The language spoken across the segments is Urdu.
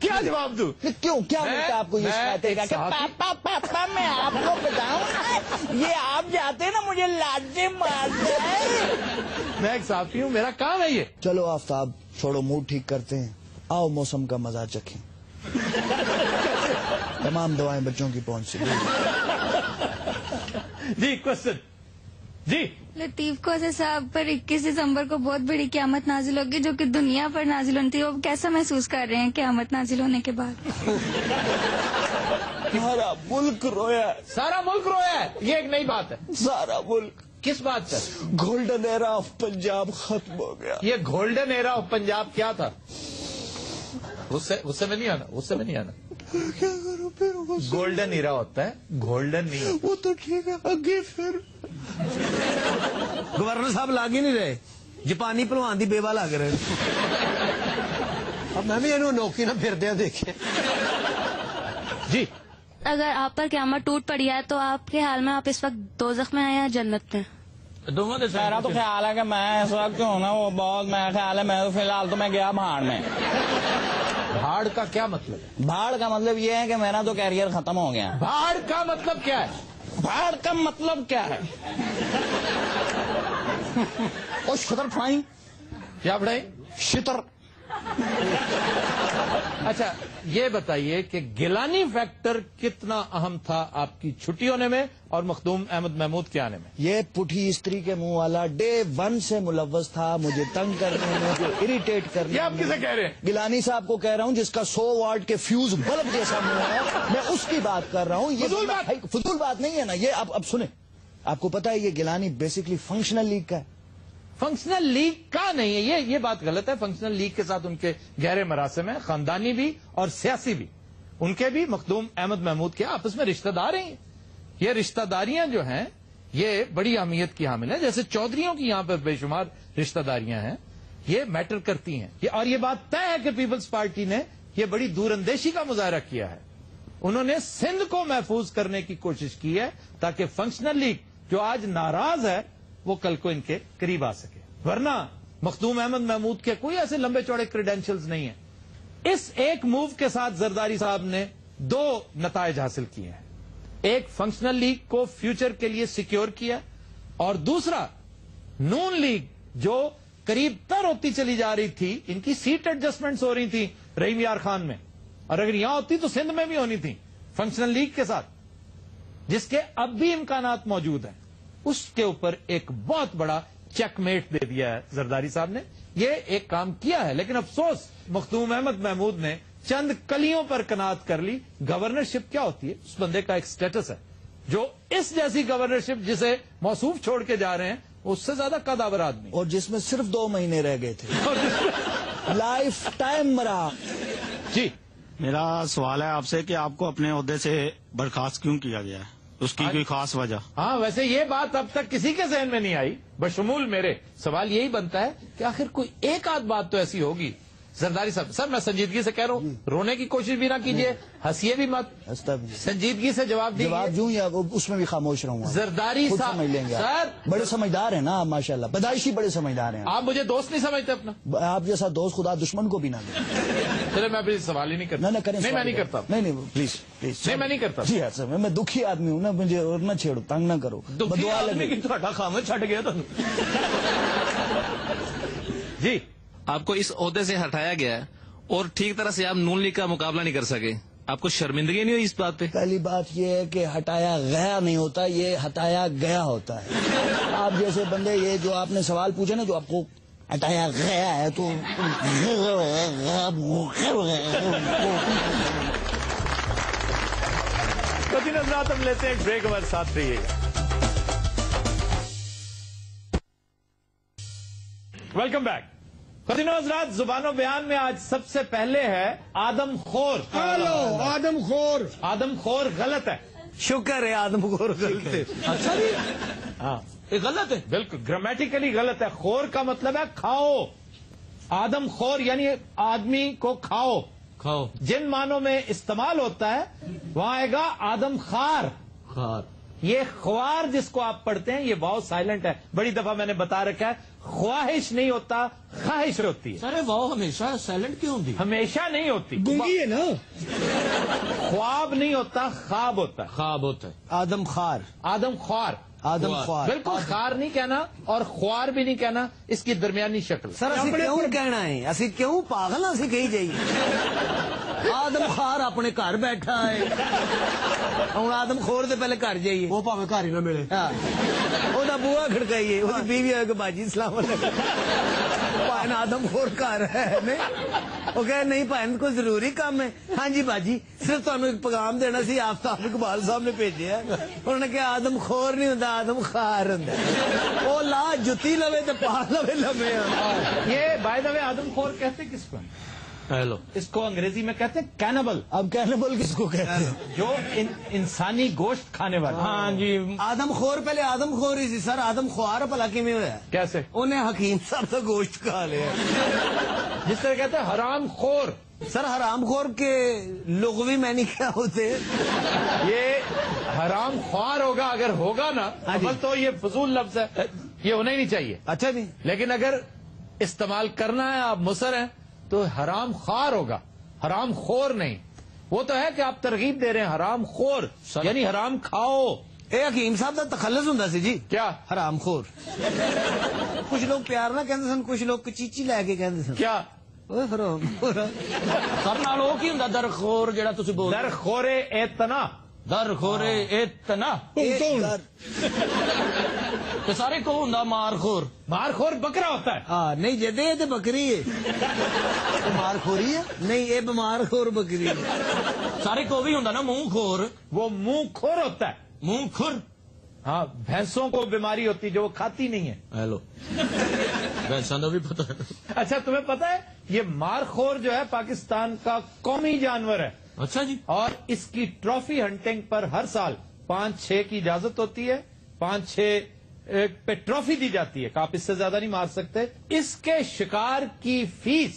کیا جواب دوں؟ کیوں کیا میں- ملتا ہے آپ کو یہ میں شکایتیں کا ایک کہ صحافی- پاپا پاپا میں آپ کو بتاؤں یہ آپ جاتے ہیں نا مجھے لاٹیں مارتا ہے. میں ایک صحافی ہوں, میرا کام ہے یہ. چلو آفتاب چھوڑو, موڈ ٹھیک کرتے ہیں, آؤ موسم کا مزہ چکھیں. تمام دعائیں بچوں کی پہنچ سے. جی کوشچن. جی لطیف کوثر صاحب پر 21 دسمبر کو بہت بڑی قیامت نازل ہوگی جو کہ دنیا پر نازل ہونی تھی, وہ کیسا محسوس کر رہے ہیں قیامت نازل ہونے کے بعد؟ سارا ملک رویا ہے, سارا ملک رویا ہے, یہ ایک نئی بات ہے. سارا ملک. کس بات پر؟ گولڈن ایرا آف پنجاب ختم ہو گیا. یہ گولڈن ایرا آف پنجاب کیا تھا؟ اس سے میں نہیں آنا, اس سے میں نہیں آنا. کیا کروں پھر گولڈن ایرا ہوتا ہے, گولڈن نہیں ہوتا. وہ تو ٹھیک ہے, اگے پھر گورنر صاحب لاگ ہی نہیں رہے, جاپانی پہلوان دی بیوہ لاگ رہے. اب میں بھی انہوں نوکی نہ پھر دیا دیکھے. جی اگر آپ پر قیامت ٹوٹ پڑی ہے تو آپ کے حال میں آپ اس وقت دوزخ میں ہیں یا جنت میں؟ دونوں دے میرا تو خیال ہے کہ میں اس وقت جو ہوں نا وہ بہت, میرا خیال ہے میں فی الحال تو میں گیا بھاڑ میں. بھاڑ کا کیا مطلب ہے؟ بھاڑ کا مطلب یہ ہے کہ میرا تو کیریئر ختم ہو گیا. بھاڑ کا مطلب کیا ہے؟ بھاڑ کا مطلب کیا ہے؟ او شتر فائن, کیا پڑھائی؟ شتر. اچھا یہ بتائیے کہ گیلانی فیکٹر کتنا اہم تھا آپ کی چھٹی ہونے میں اور مخدوم احمد محمود کے آنے میں؟ یہ پٹھی استری کے منہ والا ڈے 1 سے ملوث تھا مجھے تنگ کرنے میں, جو اریٹیٹ کرنے یہ آپ میں. کسے کہہ رہے ہیں؟ گیلانی صاحب کو کہہ رہا ہوں جس کا 100 واٹ کے فیوز بلب جیسا منہ ہے, میں اس کی بات کر رہا ہوں. یہ فضول بات. فضول بات نہیں ہے نا یہ. اب سنیں, آپ کو پتا ہے یہ گیلانی بیسکلی فنکشنل لیگ کا ہے. فنکشنل لیگ کا نہیں ہے, یہ بات غلط ہے. فنکشنل لیگ کے ساتھ ان کے گہرے مراسم ہیں, خاندانی بھی اور سیاسی بھی. ان کے بھی مخدوم احمد محمود کے آپس میں رشتہ دار ہیں. یہ رشتہ داریاں جو ہیں یہ بڑی اہمیت کی حامل ہیں. جیسے چودھریوں کی یہاں پر بے شمار رشتہ داریاں ہیں, یہ میٹر کرتی ہیں. اور یہ بات طے ہے کہ پیپلز پارٹی نے یہ بڑی دور اندیشی کا مظاہرہ کیا ہے. انہوں نے سندھ کو محفوظ کرنے کی کوشش کی ہے تاکہ فنکشنل لیگ جو آج ناراض ہے وہ کل کو ان کے قریب آ سکے. ورنہ مخدوم احمد محمود کے کوئی ایسے لمبے چوڑے کریڈینشلز نہیں ہیں. اس ایک موو کے ساتھ زرداری صاحب نے 2 نتائج حاصل کیے ہیں. ایک, فنکشنل لیگ کو فیوچر کے لیے سیکیور کیا, اور دوسرا نون لیگ جو قریب تر ہوتی چلی جا رہی تھی, ان کی سیٹ ایڈجسٹمنٹس ہو رہی تھی رحیم یار خان میں, اور اگر یہاں ہوتی تو سندھ میں بھی ہونی تھی فنکشنل لیگ کے ساتھ, جس کے اب بھی امکانات موجود ہیں. اس کے اوپر ایک بہت بڑا چیک میٹ دے دیا ہے زرداری صاحب نے. یہ ایک کام کیا ہے, لیکن افسوس مخدوم احمد محمود نے چند کلیوں پر کنات کر لی. گورنرشپ کیا ہوتی ہے؟ اس بندے کا ایک سٹیٹس ہے جو اس جیسی گورنرشپ جسے موصوف چھوڑ کے جا رہے ہیں اس سے زیادہ قداور آدمی, اور جس میں صرف 2 مہینے رہ گئے تھے. لائف ٹائم مرا. جی میرا سوال ہے آپ سے کہ آپ کو اپنے عہدے سے برخاست کیوں کیا گیا ہے, اس کی کوئی خاص وجہ؟ ہاں, ویسے یہ بات اب تک کسی کے ذہن میں نہیں آئی بشمول میرے. سوال یہی بنتا ہے کہ آخر کوئی ایک آدھ بات تو ایسی ہوگی. زرداری صاحب, سر میں سنجیدگی سے کہہ رہا ہوں, رونے کی کوشش بھی نہ کیجیے, ہنسیے بھی مت, سنجیدگی سے جواب دیجیے. جواب دوں یا اس میں بھی خاموش رہوں گا؟ زرداری خود صاحب, سمجھ لیں گے. سر بڑے سمجھدار ہیں نا آپ, ماشاءاللہ پیدائشی بڑے سمجھدار ہیں. آپ مجھے دوست نہیں سمجھتے اپنا؟ آپ جیسا دوست خدا دشمن کو بھی نہ دے. چلے میں ابھی سوال ہی نہیں کرتا. نہ کریں, نہیں میں نہیں کرتا. نہیں پلیز پلیز. نہیں میں نہیں کرتا. جی ہاں سر, میں دکھی آدمی ہوں نا, مجھے اور نہ چھیڑو, تنگ نہ کرو. بدعا لگے. خامد چھٹ گیا تو جی آپ کو اس عہدے سے ہٹایا گیا ہے اور ٹھیک طرح سے آپ نون لیگ کا مقابلہ نہیں کر سکے, آپ کو شرمندگی نہیں ہوئی اس بات پہ؟ پہلی بات یہ ہے کہ ہٹایا گیا نہیں ہوتا, یہ ہٹایا گیا ہوتا ہے. آپ جیسے بندے, یہ جو آپ نے سوال پوچھا نا, جو آپ کو ہٹایا گیا ہے تو کبھی نظرات ہم لیتے ہیں ایک بریک, ہمارے ساتھ رہیے گا. Welcome back. قدینو حضرات, زبان و بیان میں آج سب سے پہلے ہے آدم خور. ہلو آدم خور. آدم خور غلط ہے. شکر ہے آدم خور کرتے. اچھا جی, ہاں یہ غلط ہے. بالکل گرامیٹیکلی غلط ہے. خور کا مطلب ہے کھاؤ. آدم خور یعنی آدمی کو کھاؤ. کھاؤ. جن معنوں میں استعمال ہوتا ہے وہاں آئے گا آدم خار. خار. یہ خوار جس کو آپ پڑھتے ہیں یہ واو سائلنٹ ہے. بڑی دفعہ میں نے بتا رکھا ہے خواہش نہیں ہوتا خواہش ہوتی ہے. سر وہ ہمیشہ سائلنٹ کیوں ہوتی؟ ہمیشہ نہیں ہوتی. گونگی ہے نا. خواب نہیں ہوتا خواب ہوتا ہے. خواب ہوتا ہے. آدم خار. آدم خوار. آدم خوار. بالکل خار نہیں کہنا اور خوار بھی نہیں کہنا, اس کی درمیانی شکل. سر اسی کیوں کہنا ہے, اسی کیوں پاگل اسی کہی جائیے. آدم خار اپنے گھر بیٹھا ہے, ہوں آدم خور دے پہلے گھر جائیے, وہ پاوے گھر ہی نہ ملے, وہ بوا کھڑکائیے, وہ بیوی آئے کہ باجی السلام علیکم, پائن آدم خور گھر ہے نہیں, وہ کہ نہیں پائن کوئی ضروری کام ہے. ہاں جی باجی صرف تمہیں ایک پیغام دینا سی, آفتاب اقبال صاحب نے بھیجا ہے, انہوں نے کہا آدم خور نہیں ہوتا آدم خار ہوتا, وہ لا جتی لوے تو پا لوے لمے. یہ بائی دا وے آدم خور کہتے کس کو؟ ہیلو, اس کو انگریزی میں کہتے ہیں کینبل. اب کینبل کس کو کہتے ہیں؟ جو انسانی گوشت کھانے والا. ہاں جی, آدم خور پہلے آدم خور ہی سی سر, آدم خوار بھلا کیویں ہوا؟ کیسے؟ انہیں حکیم صاحب سے گوشت کھا لیا. جس طرح کہتے ہیں حرام خور. سر حرام خور کے لغوی معنی کیا ہوتے؟ یہ حرام خوار ہوگا, اگر ہوگا نا اول تو یہ فضول لفظ ہے, یہ ہونا ہی نہیں چاہیے. اچھا جی, لیکن اگر استعمال کرنا ہے, آپ مصر ہیں, تو حرام خوار ہوگا, حرام خور نہیں. وہ تو ہے کہ آپ ترغیب دے رہے ہیں حرام خور, یعنی حرام کھاؤ. اے حکیم صاحب کا تخلص ہوں سی جی, کیا حرام خور. کچھ لوگ پیار نہ کہتے سن, کچھ لوگ کچیچی لے کے کہتے سن. کیا حرام خور. سر نال وہ کی ہوندا در خور جڑا تسی بول در خورے اتنا, در خورے اتنا, تے سارے کو ہوندا مار خور. مار خور بکرا ہوتا ہے. ہاں نہیں جدے یہ تو بکری ہے, بیمار خوری ہے نہیں, یہ بیمار خور بکری ہے. سارے کو بھی ہوندا نا منہ خور. وہ منہ کھور ہوتا ہے. منہ کھر. ہاں, بھینسوں کو بیماری ہوتی ہے جو وہ کھاتی نہیں ہے. ہیلو, ویسا بھی پتہ ہے. اچھا تمہیں پتا ہے یہ مار خور جو ہے پاکستان کا قومی جانور ہے. اچھا جی, اور اس کی ٹرافی ہنٹنگ پر ہر سال 5-6 کی اجازت ہوتی ہے, 5-6 پہ ٹرافی دی جاتی ہے کہ آپ اس سے زیادہ نہیں مار سکتے. اس کے شکار کی فیس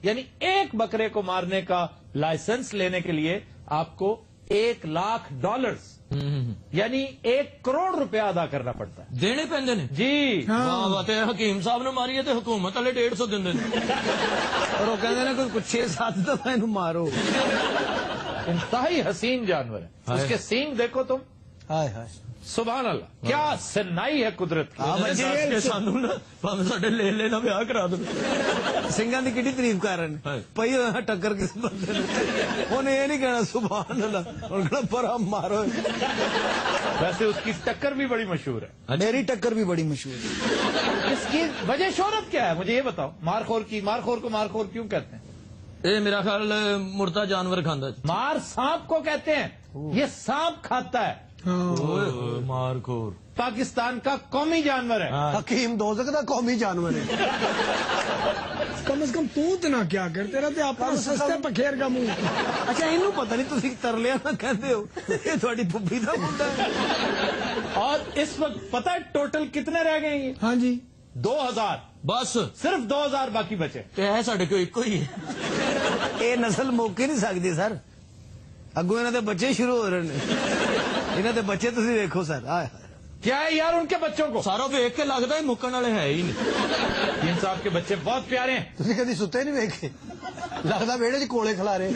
یعنی ایک بکرے کو مارنے کا لائسنس لینے کے لیے آپ کو $1,00,000 یعنی 1 کروڑ روپیہ ادا کرنا پڑتا ہے. دینے پیندے نے جی. واہ واہ, تے حکیم صاحب نے ماری ہے تے حکومت والے 150 دیندے نے. اور وہ کہتے ہیں کوئی 6-7 دفعہ انہوں مارو. انتہائی حسین جانور ہے. اس کے سینگ دیکھو تم, ہائے ہائے, سبحان اللہ, کیا سنائی ہے قدرت کی. سانو نا پاویں ساڈے لے لینا ویاہ کرا دو. سنگھاں دی کیڑی تعریف کر رہے ہیں, پئی ہوئے ٹکر کس بندے نے, انہیں یہ نہیں کہنا سبحان اللہ, انہوں کہنا پر ہم مارو. ویسے اس کی ٹکر بھی بڑی مشہور ہے. میری ٹکر بھی بڑی مشہور ہے. اس کی وجہ شہرت کیا ہے مجھے یہ بتاؤ. مارخور کی, مارخور کو مارخور کیوں کہتے ہیں؟ اے میرا خیال مردہ جانور کھاندا ہے. مار سانپ کو کہتے ہیں, یہ سانپ کھاتا ہے. مار خور پاکستان کا قومی جانور ہے. حکیم دوزخ دا قومی جانور ہے. کم از کم تو نہ کیا کرتے رہتے اپنا سستے پکھیر کا منہ. اچھا انہوں پتہ نہیں تسی ترلیا نہ کہتے ہو, یہ تھوڑی پھپھی دا منڈا ہے. اور اس وقت پتہ ہے ٹوٹل کتنے رہ گئے ہیں؟ ہاں جی, 2000. بس صرف 2000 باقی بچے. تے ہے ساڈے کوئی ایک ہی ہے. یہ نسل موقع نہیں سکتی سر, اگوں انہوں دے بچے شروع ہو رہے ہیں, انہوں دے بچے تسی دیکھو سر. کیا ہے یار ان کے بچوں کو سارا ویک کے لگتا ہے مکن والے ہے ہی نہیں. صاحب کے بچے بہت پیارے ہیں. تسی کدی ستے نہیں ویکھے, لگدا ویڑے 'چ کوڑے کھلا رہے.